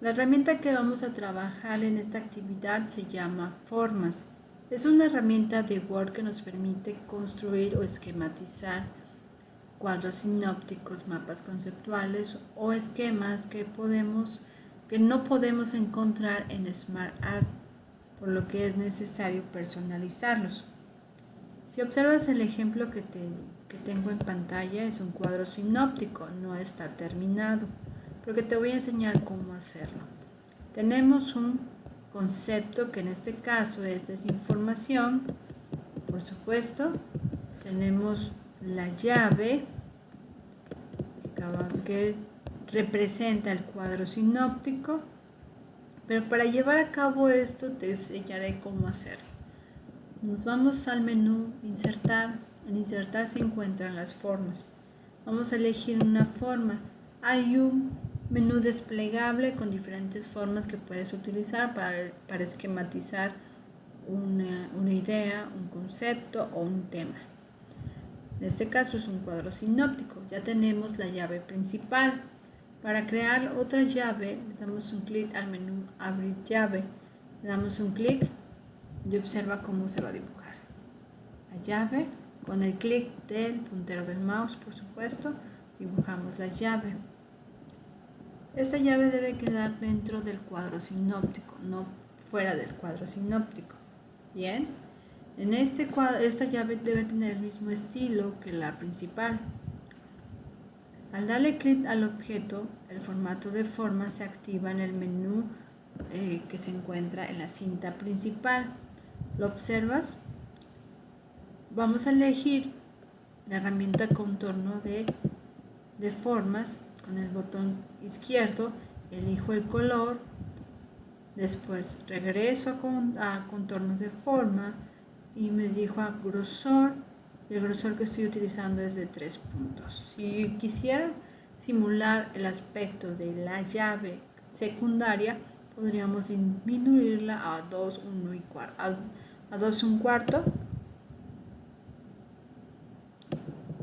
La herramienta que vamos a trabajar en esta actividad se llama Formas. Es una herramienta de Word que nos permite construir o esquematizar cuadros sinópticos, mapas conceptuales o esquemas que no podemos encontrar en SmartArt, por lo que es necesario personalizarlos. Si observas el ejemplo que tengo en pantalla, es un cuadro sinóptico, no está terminado, porque te voy a enseñar cómo hacerlo. Tenemos un concepto que en este caso es desinformación, por supuesto. Tenemos la llave que representa el cuadro sinóptico, pero para llevar a cabo esto te enseñaré cómo hacerlo. Nos vamos al menú Insertar. En Insertar se encuentran las formas. Vamos a elegir una forma. Hay un menú desplegable con diferentes formas que puedes utilizar para esquematizar una idea, un concepto o un tema. En este caso es un cuadro sinóptico. Ya tenemos la llave principal. Para crear otra llave, le damos un clic al menú Abrir llave. Le damos un clic y observa cómo se va a dibujar la llave. Con el clic del puntero del mouse, por supuesto, dibujamos la llave. Esta llave debe quedar dentro del cuadro sinóptico, no fuera del cuadro sinóptico. Bien, en esta llave debe tener el mismo estilo que la principal. Al darle clic al objeto, el formato de forma se activa en el menú que se encuentra en la cinta principal. ¿Lo observas? Vamos a elegir la herramienta contorno de formas. Con el botón izquierdo elijo el color, después regreso a contornos de forma y me dirijo a grosor. El grosor que estoy utilizando es de 3 puntos. Si quisiera simular el aspecto de la llave secundaria, podríamos disminuirla a 2, 1 y cuarto, a 2 1 cuarto.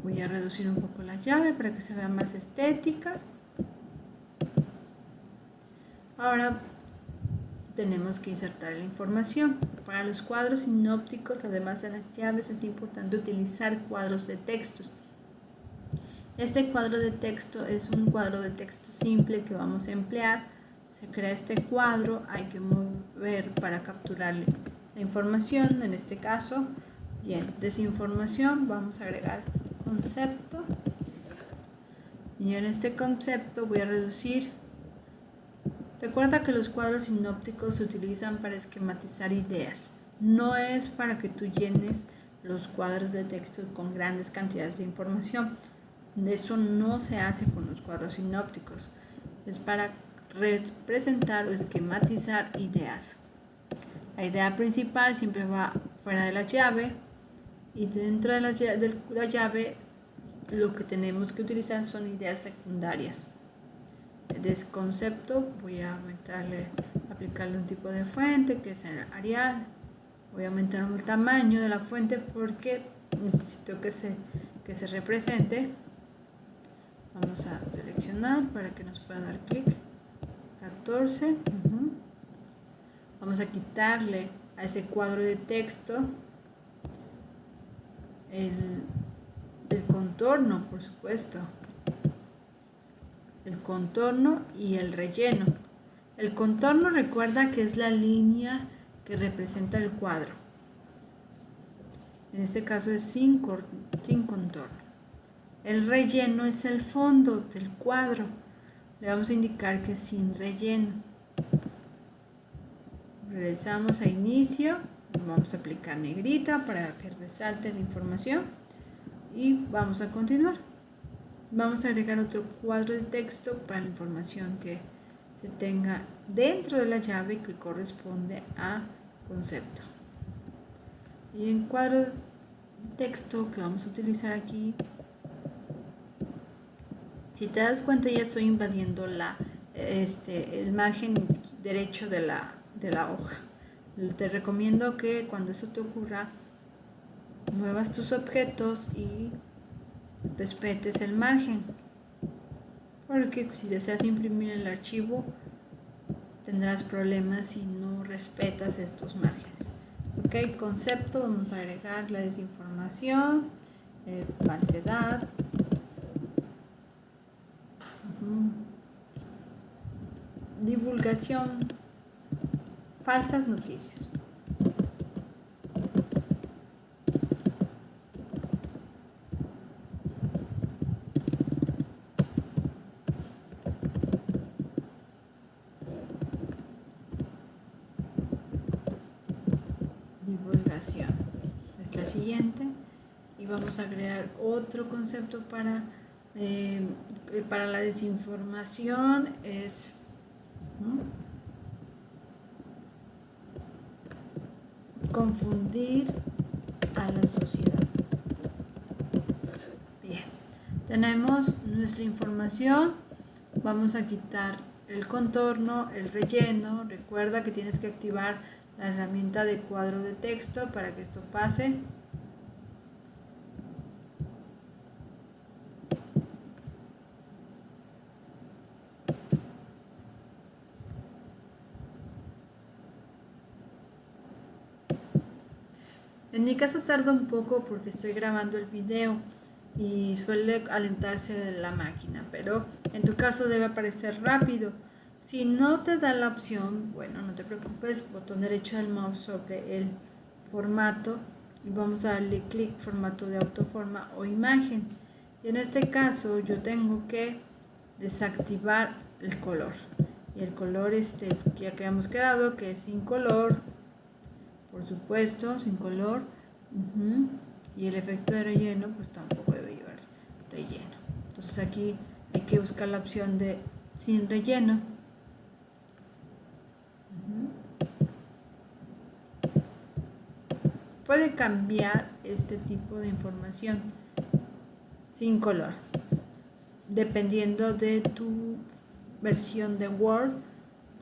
Voy a reducir un poco la llave para que se vea más estética. Ahora tenemos que insertar la información. Para los cuadros sinópticos, además de las llaves, es importante utilizar cuadros de textos. Este cuadro de texto es un cuadro de texto simple que vamos a emplear. Se crea este cuadro, hay que mover para capturar la información, en este caso. Bien, desinformación, vamos a agregar concepto. Y en este concepto voy a reducir. Recuerda que los cuadros sinópticos se utilizan para esquematizar ideas. No es para que tú llenes los cuadros de texto con grandes cantidades de información. Eso no se hace con los cuadros sinópticos. Es para representar o esquematizar ideas. La idea principal siempre va fuera de la llave y dentro de la llave lo que tenemos que utilizar son ideas secundarias. De ese concepto voy a aplicarle un tipo de fuente que es el Arial. Voy a aumentar el tamaño de la fuente porque necesito que se represente. Vamos a seleccionar para que nos pueda dar clic. 14. Vamos a quitarle a ese cuadro de texto el contorno, por supuesto. El contorno y el relleno. El contorno, recuerda que es la línea que representa el cuadro. En este caso es sin contorno. El relleno es el fondo del cuadro. Le vamos a indicar que es sin relleno. Regresamos a inicio. Vamos a aplicar negrita para que resalte la información. Y vamos a continuar. Vamos a agregar otro cuadro de texto para la información que se tenga dentro de la llave que corresponde a concepto. Y el cuadro de texto que vamos a utilizar aquí, si te das cuenta ya estoy invadiendo el margen derecho de la hoja. Te recomiendo que cuando esto te ocurra muevas tus objetos y respetes el margen, porque si deseas imprimir el archivo tendrás problemas si no respetas estos márgenes. Ok, concepto, vamos a agregar la desinformación, falsedad, divulgación, falsas noticias. Divulgación es la siguiente, y vamos a crear otro concepto para la desinformación. Es confundir a la sociedad. Bien, tenemos nuestra información. Vamos a quitar el contorno, el relleno. Recuerda que tienes que activar la herramienta de cuadro de texto para que esto pase. En mi caso tarda un poco porque estoy grabando el video y suele alentarse la máquina, pero en tu caso debe aparecer rápido. Si no te da la opción, bueno, no te preocupes, botón derecho del mouse sobre el formato y vamos a darle clic formato de autoforma o imagen. Y en este caso yo tengo que desactivar el color. Y el color ya que habíamos quedado que es sin color, por supuesto, sin color. Y el efecto de relleno pues tampoco debe llevar relleno. Entonces aquí hay que buscar la opción de sin relleno. Puede cambiar este tipo de información sin color dependiendo de tu versión de Word,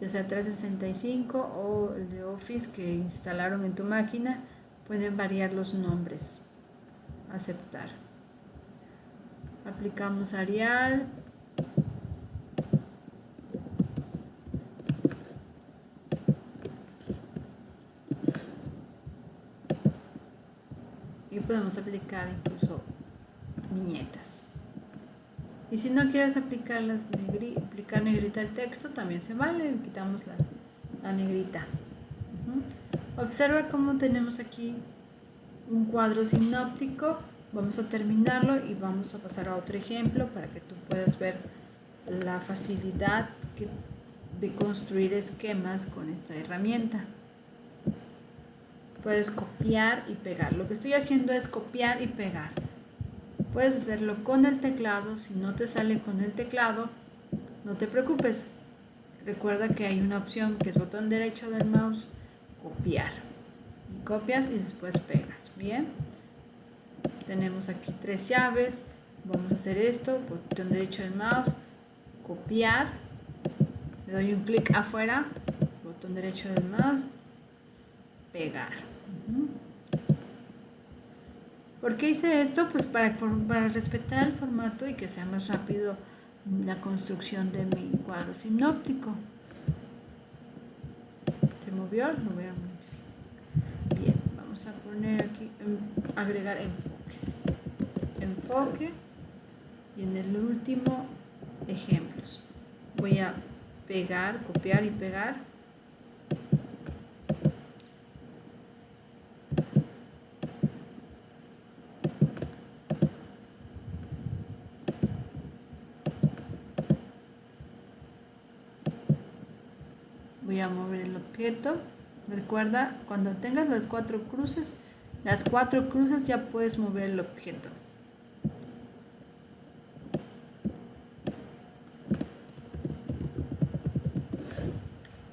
ya sea 365 o el de Office que instalaron en tu máquina. Pueden variar los nombres. Aceptar. Aplicamos Arial. Y podemos aplicar incluso viñetas. Y si no quieres aplicar negrita al texto, también se vale. Quitamos la negrita. Observa cómo tenemos aquí un cuadro sinóptico. Vamos a terminarlo y vamos a pasar a otro ejemplo para que tú puedas ver la facilidad de construir esquemas con esta herramienta. Puedes copiar y pegar. Lo que estoy haciendo es copiar y pegar. Puedes hacerlo con el teclado. Si no te sale con el teclado, no te preocupes. Recuerda que hay una opción que es botón derecho del mouse, copiar. Y copias y después pegas. Bien. Tenemos aquí 3 llaves. Vamos a hacer esto. Botón derecho del mouse, copiar. Le doy un clic afuera. Botón derecho del mouse, pegar. ¿Por qué hice esto? Pues para respetar el formato y que sea más rápido la construcción de mi cuadro sinóptico. ¿Se movió? Lo voy a modificar. Bien, vamos a poner aquí, agregar enfoques. Enfoque. Y en el último, ejemplos. Voy a pegar, copiar y pegar. Voy a mover el objeto. Recuerda, cuando tengas las 4 cruces ya puedes mover el objeto.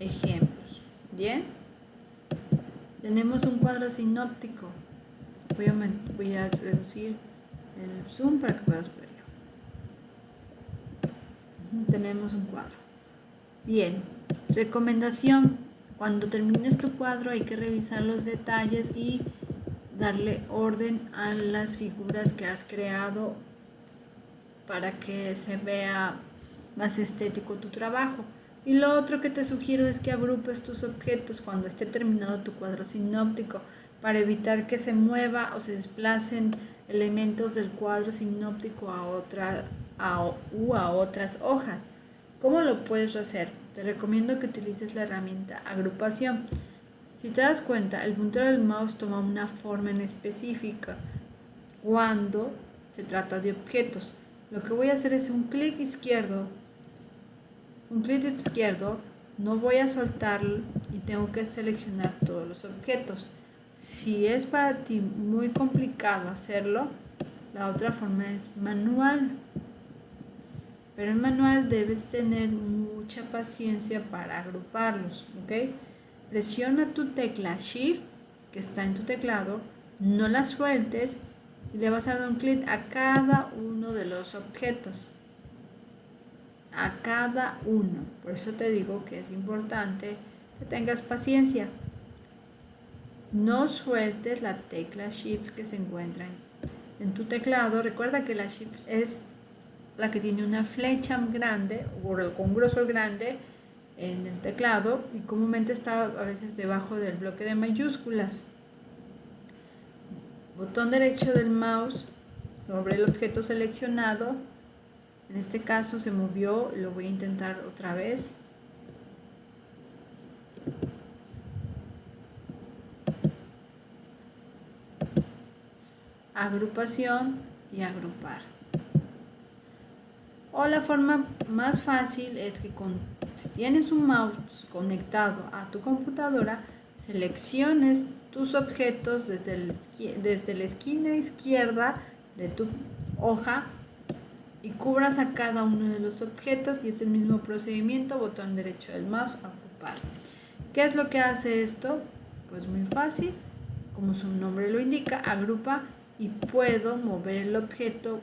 Ejemplos. Bien. Tenemos un cuadro sinóptico. Voy a reducir el zoom para que puedas verlo. Tenemos un cuadro. Bien. Recomendación: cuando termines tu cuadro hay que revisar los detalles y darle orden a las figuras que has creado para que se vea más estético tu trabajo. Y lo otro que te sugiero es que agrupes tus objetos cuando esté terminado tu cuadro sinóptico para evitar que se mueva o se desplacen elementos del cuadro sinóptico a otras hojas. ¿Cómo lo puedes hacer? Te recomiendo que utilices la herramienta agrupación. Si te das cuenta, el puntero del mouse toma una forma en específica cuando se trata de objetos. Lo que voy a hacer es un clic izquierdo, no voy a soltarlo y tengo que seleccionar todos los objetos. Si es para ti muy complicado hacerlo, la otra forma es manual. Pero en manual debes tener mucha paciencia para agruparlos, ¿ok? Presiona tu tecla Shift, que está en tu teclado, no la sueltes y le vas a dar un clic a cada uno de los objetos. A cada uno. Por eso te digo que es importante que tengas paciencia. No sueltes la tecla Shift que se encuentra en tu teclado. Recuerda que la Shift es la que tiene una flecha grande o con un grosor grande en el teclado y comúnmente está a veces debajo del bloque de mayúsculas. Botón derecho del mouse sobre el objeto seleccionado. En este caso se movió, lo voy a intentar otra vez. Agrupación y agrupar. O la forma más fácil es que si tienes un mouse conectado a tu computadora, selecciones tus objetos desde la esquina izquierda de tu hoja y cubras a cada uno de los objetos y es el mismo procedimiento, botón derecho del mouse, agrupar. ¿Qué es lo que hace esto? Pues muy fácil, como su nombre lo indica, agrupa y puedo mover el objeto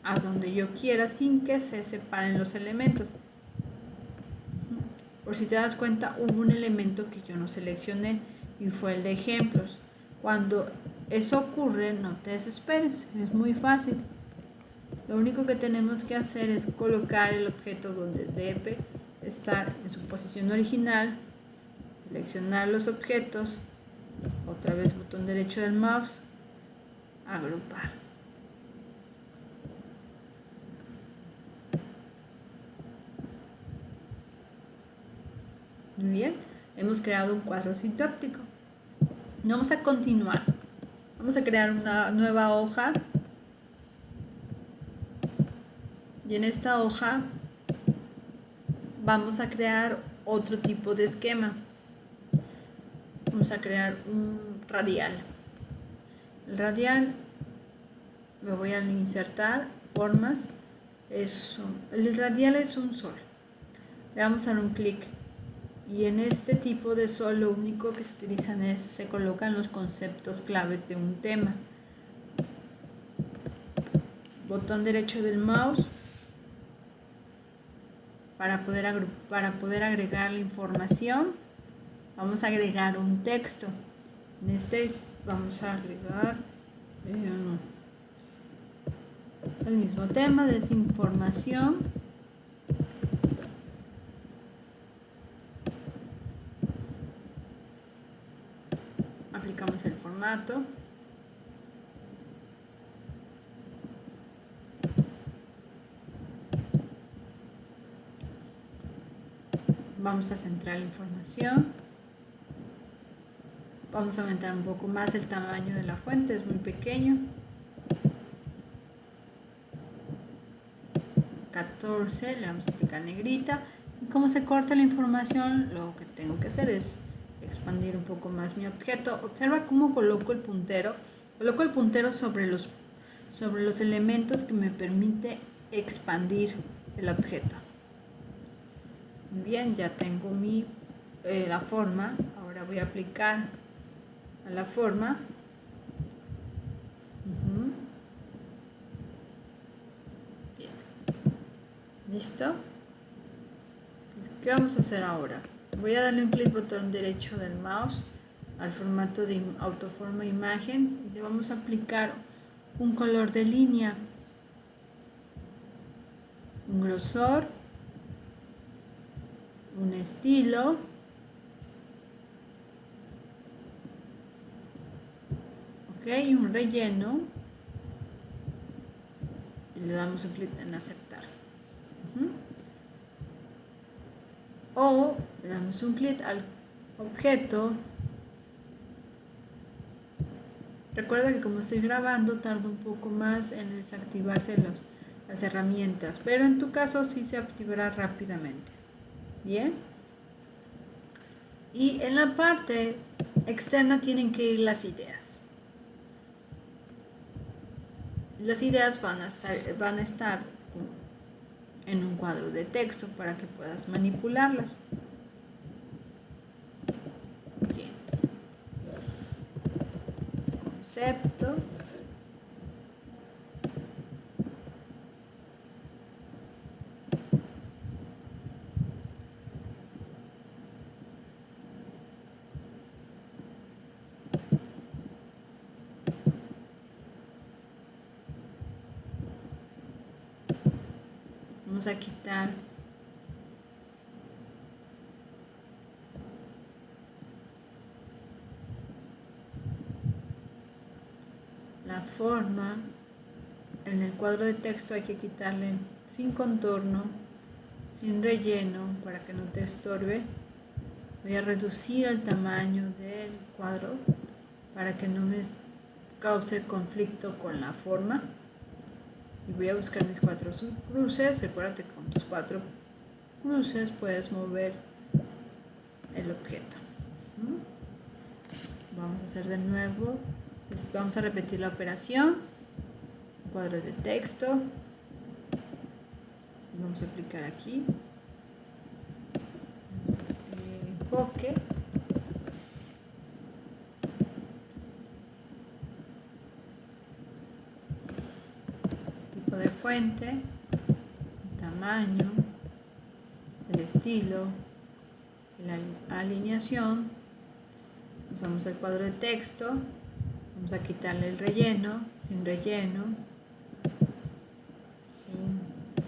a donde yo quiera sin que se separen los elementos. Por si te das cuenta, hubo un elemento que yo no seleccioné y fue el de ejemplos. Cuando eso ocurre, no te desesperes, es muy fácil. Lo único que tenemos que hacer es colocar el objeto donde debe estar en su posición original, seleccionar los objetos, otra vez botón derecho del mouse, agrupar. Muy bien, hemos creado un cuadro sintóptico. Vamos a continuar. Vamos a crear una nueva hoja. Y en esta hoja vamos a crear otro tipo de esquema. Vamos a crear un radial. El radial me voy a insertar formas. El radial es un sol. Le vamos a dar un clic. Y en este tipo de sol lo único que se utilizan se colocan los conceptos claves de un tema. Botón derecho del mouse para poder agregar la información. Vamos a agregar un texto. En este vamos a agregar el mismo tema, desinformación. Aplicamos el formato. Vamos a centrar la información. Vamos a aumentar un poco más el tamaño de la fuente, es muy pequeño. 14, le vamos a aplicar negrita. Y como se corta la información, lo que tengo que hacer es expandir un poco más mi objeto. Observa cómo coloco el puntero. Coloco el puntero sobre los elementos que me permite expandir el objeto. Bien, ya tengo la forma. Ahora voy a aplicar a la forma. Bien. ¿Listo? ¿Qué vamos a hacer ahora? Voy a darle un clic botón derecho del mouse al formato de autoforma imagen y le vamos a aplicar un color de línea, un grosor un estilo, ok, y un relleno, y le damos un clic en aceptar. O le damos un clic al objeto. Recuerda que como estoy grabando tarda un poco más en desactivarse las herramientas, pero en tu caso sí se activará rápidamente. Bien. Y en la parte externa tienen que ir las ideas. Las ideas van a estar en un cuadro de texto para que puedas manipularlas. Bien. Concepto. Vamos a quitar la forma. En el cuadro de texto hay que quitarle sin contorno, sin relleno, para que no te estorbe. Voy a reducir el tamaño del cuadro para que no me cause conflicto con la forma. Y voy a buscar mis 4 cruces. Recuérdate que con tus 4 cruces puedes mover el objeto. Vamos a hacer de nuevo. Vamos a repetir la operación. Cuadro de texto. Vamos a aplicar aquí. Enfoque. Tipo de fuente, tamaño, el estilo, la alineación. Usamos el cuadro de texto. Vamos a quitarle el relleno, sin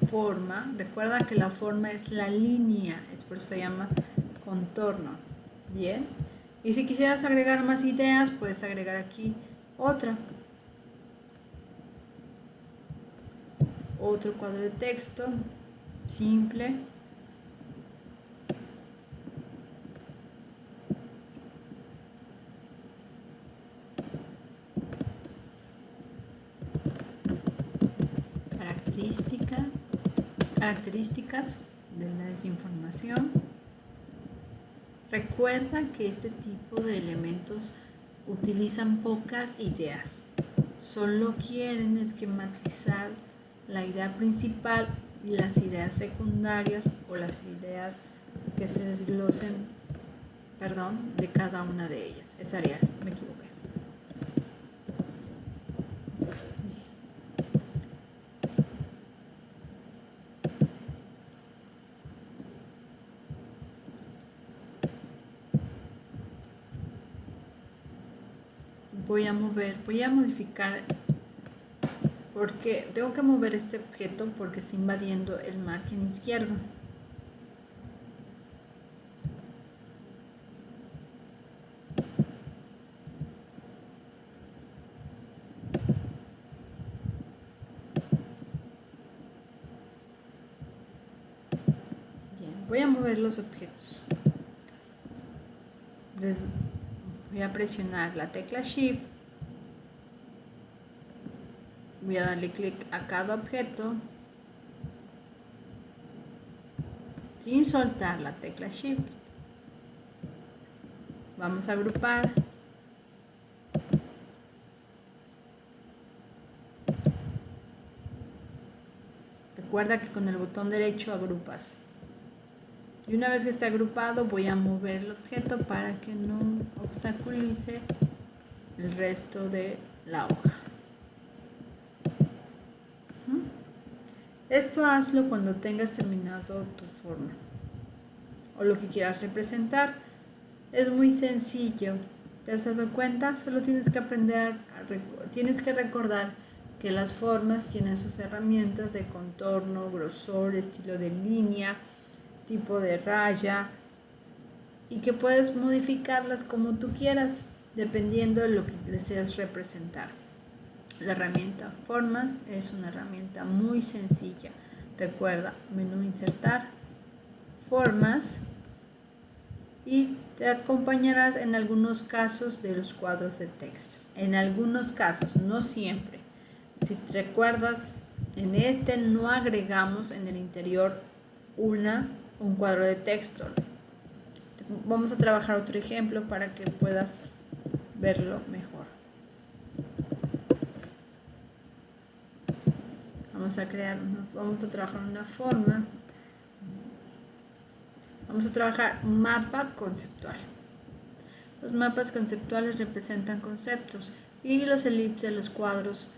forma. Recuerda que la forma es la línea, es por eso se llama contorno. Bien. Y si quisieras agregar más ideas, puedes agregar aquí otra. Otro cuadro de texto, simple. Características de la desinformación. Recuerda que este tipo de elementos utilizan pocas ideas. Solo quieren esquematizar la idea principal y las ideas secundarias o las ideas que se desglosen, de cada una de ellas. Es Arial, me equivoqué. Voy a modificar, porque tengo que mover este objeto porque está invadiendo el margen izquierdo. Bien, voy a mover los objetos. Voy a presionar la tecla Shift. Voy a darle clic a cada objeto sin soltar la tecla Shift. Vamos a agrupar. Recuerda que con el botón derecho agrupas. Y una vez que está agrupado, voy a mover el objeto para que no obstaculice el resto de la hoja. Esto hazlo cuando tengas terminado tu forma o lo que quieras representar. Es muy sencillo. ¿Te has dado cuenta? Solo tienes que tienes que recordar que las formas tienen sus herramientas de contorno, grosor, estilo de línea, tipo de raya y que puedes modificarlas como tú quieras, dependiendo de lo que deseas representar. La herramienta Formas es una herramienta muy sencilla. Recuerda, menú insertar, formas, y te acompañarás en algunos casos de los cuadros de texto. En algunos casos, no siempre. Si te recuerdas, en este no agregamos en el interior un cuadro de texto. Vamos a trabajar otro ejemplo para que puedas verlo mejor. Vamos a trabajar una forma. Vamos a trabajar un mapa conceptual. Los mapas conceptuales representan conceptos y los elipses, los cuadros,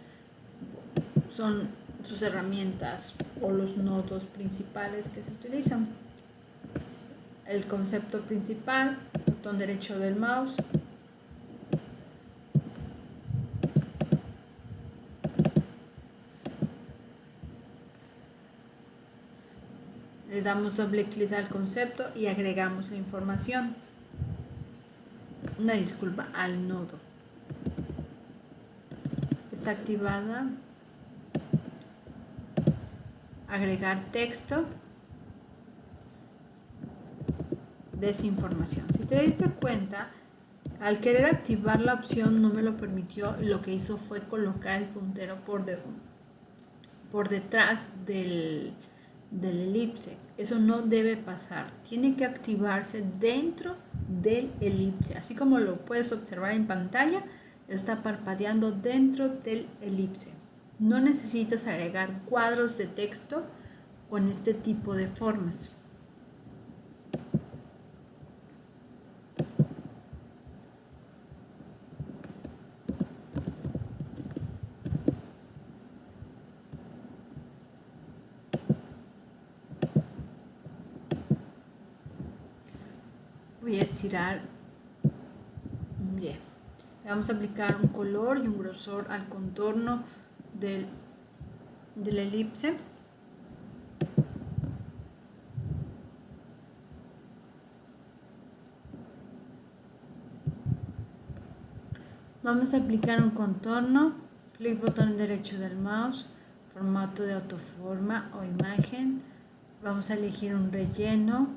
son sus herramientas o los nodos principales que se utilizan. El concepto principal, botón derecho del mouse. Le damos doble clic al concepto y agregamos la información. Una disculpa, al nodo. Está activada. Agregar texto de esa información. Si te diste cuenta, al querer activar la opción no me lo permitió. Lo que hizo fue colocar el puntero por detrás del elipse. Eso no debe pasar. Tiene que activarse dentro del elipse. Así como lo puedes observar en pantalla, está parpadeando dentro del elipse. No necesitas agregar cuadros de texto con este tipo de formas. Voy a estirar. Bien. Vamos a aplicar un color y un grosor al contorno del elipse. Vamos a aplicar un contorno, clic botón derecho del mouse, formato de autoforma o imagen. Vamos a elegir un relleno.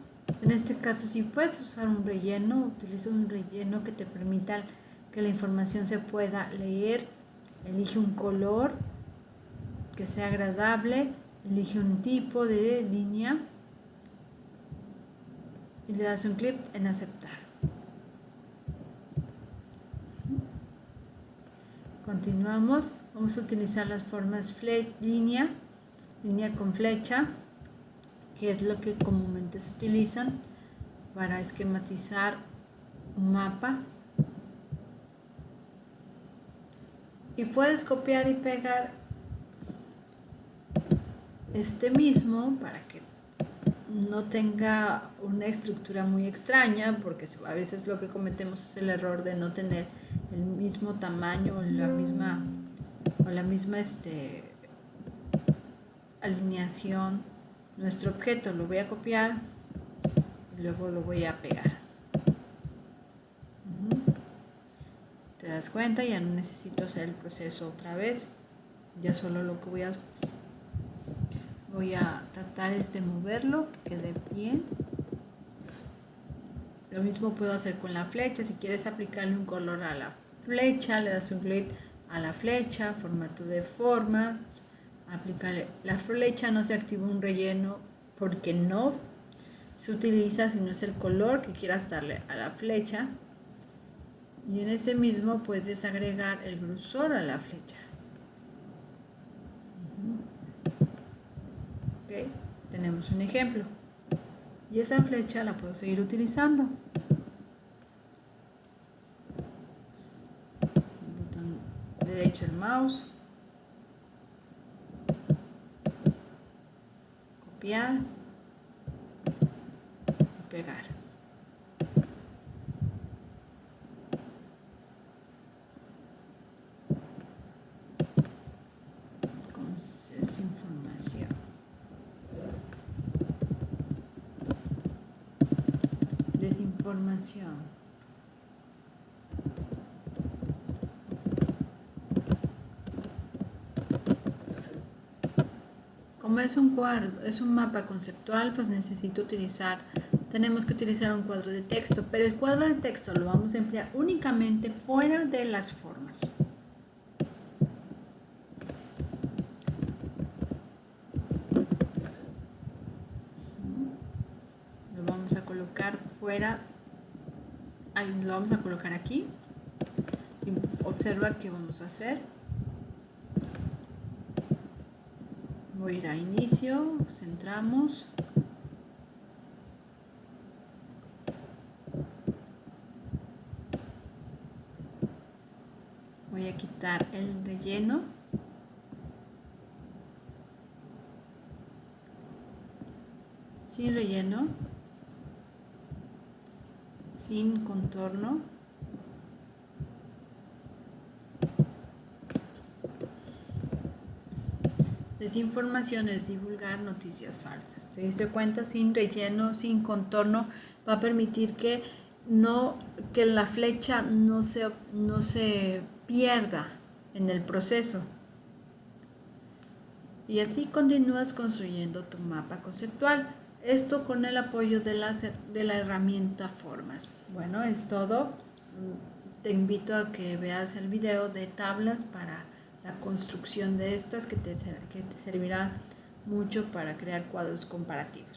En este caso, si puedes usar un relleno, utiliza un relleno que te permita que la información se pueda leer. Elige un color que sea agradable, elige un tipo de línea y le das un clic en aceptar. Continuamos. Vamos a utilizar las formas línea con flecha, que es lo que comúnmente se utilizan para esquematizar un mapa. Y puedes copiar y pegar este mismo para que no tenga una estructura muy extraña, porque a veces lo que cometemos es el error de no tener el mismo tamaño o la misma alineación. Nuestro objeto lo voy a copiar y luego lo voy a pegar. ¿Te das cuenta? Ya no necesito hacer el proceso otra vez. Ya solo lo que voy a tratar es de moverlo, que quede bien. Lo mismo puedo hacer con la flecha. Si quieres aplicarle un color a la flecha, le das un clic a la flecha, formato de formas, aplicarle la flecha. No se activa un relleno porque no se utiliza, sino es el color que quieras darle a la flecha. Y en ese mismo puedes agregar el grosor a la flecha. Okay. Tenemos un ejemplo. Y esa flecha la puedo seguir utilizando. Botón derecho del mouse. Copiar. Y pegar. Con información. información. Como es un cuadro, es un mapa conceptual, pues tenemos que utilizar un cuadro de texto, pero el cuadro de texto lo vamos a emplear únicamente fuera de las formas. Lo vamos a colocar fuera, lo vamos a colocar aquí. Y observa qué vamos a hacer. Voy a ir a inicio, centramos. Voy a quitar el relleno. Sin relleno. Sin contorno. Desinformación es divulgar noticias falsas. ¿Se dice cuenta? Sin relleno, sin contorno, va a permitir que la flecha no se pierda en el proceso. Y así continúas construyendo tu mapa conceptual. Esto con el apoyo de la herramienta Formas. Bueno, es todo. Te invito a que veas el video de tablas para la construcción de estas que te servirá mucho para crear cuadros comparativos.